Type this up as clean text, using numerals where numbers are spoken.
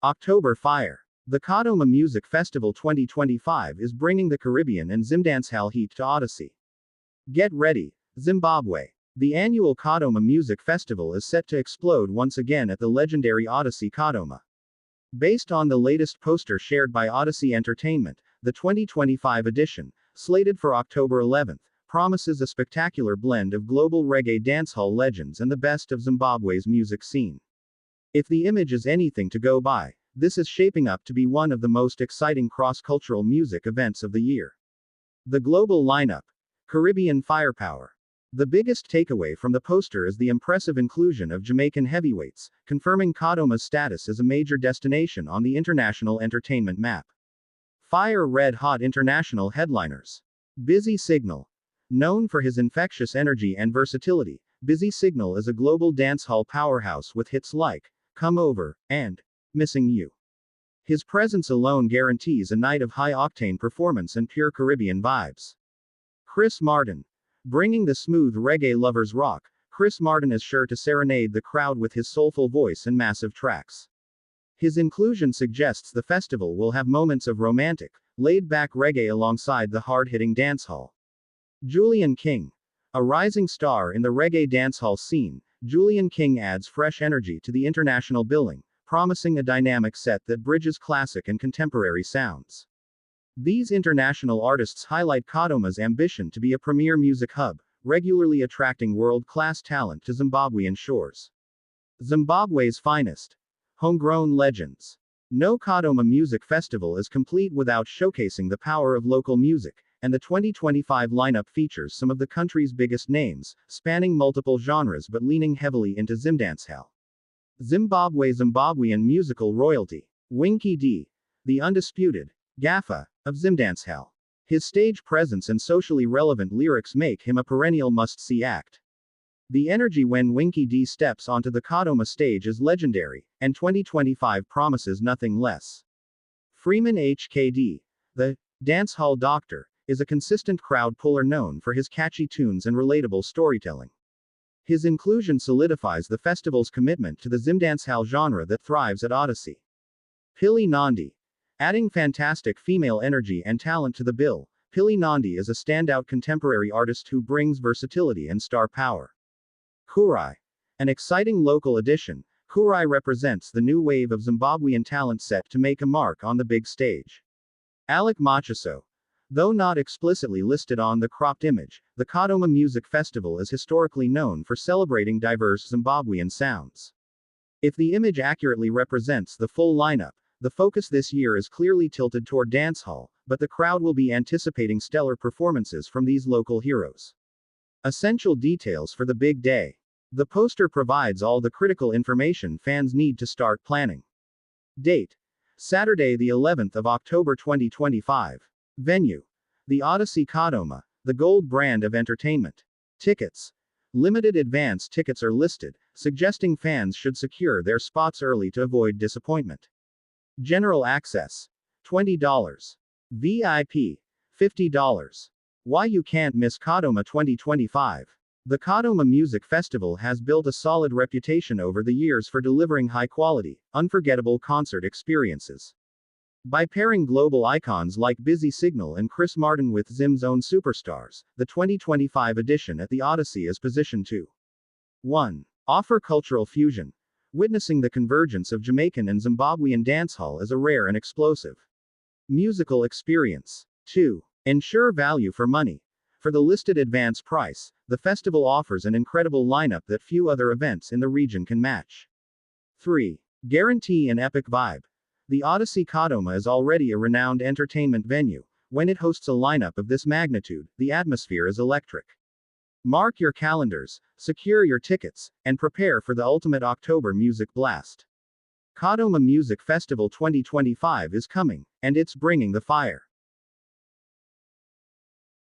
October Fire. The Kadoma Music Festival 2025 is bringing the Caribbean and Zimdancehall heat to Odyssey. Get ready, Zimbabwe. The annual Kadoma Music Festival is set to explode once again at the legendary Odyssey Kadoma. Based on the latest poster shared by Odyssey Entertainment, the 2025 edition, slated for October 11th, promises a spectacular blend of global reggae-dancehall legends and the best of Zimbabwe's music scene. If the image is anything to go by, this is shaping up to be one of the most exciting cross-cultural music events of the year. The global lineup. Caribbean firepower. The biggest takeaway from the poster is the impressive inclusion of Jamaican heavyweights, confirming Kadoma's status as a major destination on the international entertainment map. Fire red-hot international headliners. Busy Signal. Known for his infectious energy and versatility, Busy Signal is a global dancehall powerhouse with hits like Come Over and Missing You. His presence alone guarantees a night of high-octane performance and pure Caribbean vibes. Chris Martin. Bringing the smooth reggae lovers rock, Chris Martin is sure to serenade the crowd with his soulful voice and massive tracks. His inclusion suggests the festival will have moments of romantic, laid-back reggae alongside the hard-hitting dancehall. Julian King. A rising star in the reggae dancehall scene, Julian King adds fresh energy to the international billing, promising a dynamic set that bridges classic and contemporary sounds. These international artists highlight Kadoma's ambition to be a premier music hub, regularly attracting world-class talent to Zimbabwean shores. Zimbabwe's finest. Homegrown legends. No Kadoma Music Festival is complete without showcasing the power of local music, and the 2025 lineup features some of the country's biggest names, spanning multiple genres but leaning heavily into Zimdancehall. Zimbabwean musical royalty. Winky D. The undisputed Gaffer of Zimdancehall. His stage presence and socially relevant lyrics make him a perennial must-see act. The energy when Winky D steps onto the Kadoma stage is legendary, and 2025 promises nothing less. Freeman HKD. The Dancehall Doctor is a consistent crowd puller known for his catchy tunes and relatable storytelling. His inclusion solidifies the festival's commitment to the Zimdancehall genre that thrives at Odyssey. Pili Nandi. Adding fantastic female energy and talent to the bill, Pili Nandi is a standout contemporary artist who brings versatility and star power. Kurai. An exciting local addition, Kurai represents the new wave of Zimbabwean talent set to make a mark on the big stage. Alec Machiso. Though not explicitly listed on the cropped image, the Kadoma Music Festival is historically known for celebrating diverse Zimbabwean sounds. If the image accurately represents the full lineup, the focus this year is clearly tilted toward dancehall, but the crowd will be anticipating stellar performances from these local heroes. Essential details for the big day. The poster provides all the critical information fans need to start planning. Date. Saturday the 11th of October 2025. Venue. The Odyssey Kadoma, the gold brand of entertainment. Tickets. Limited advance tickets are listed, suggesting fans should secure their spots early to avoid disappointment. General access. $20. VIP. $50. Why you can't miss Kadoma 2025. The Kadoma Music Festival has built a solid reputation over the years for delivering high-quality, unforgettable concert experiences. By pairing global icons like Busy Signal and Chris Martin with Zim's own superstars, the 2025 edition at the Odyssey is positioned to 1. Offer cultural fusion. Witnessing the convergence of Jamaican and Zimbabwean dancehall is a rare and explosive musical experience. 2. Ensure value for money. For the listed advance price, the festival offers an incredible lineup that few other events in the region can match. 3. Guarantee an epic vibe. The Odyssey Kadoma is already a renowned entertainment venue. When it hosts a lineup of this magnitude, the atmosphere is electric. Mark your calendars, secure your tickets, and prepare for the ultimate October music blast. Kadoma Music Festival 2025 is coming, and it's bringing the fire.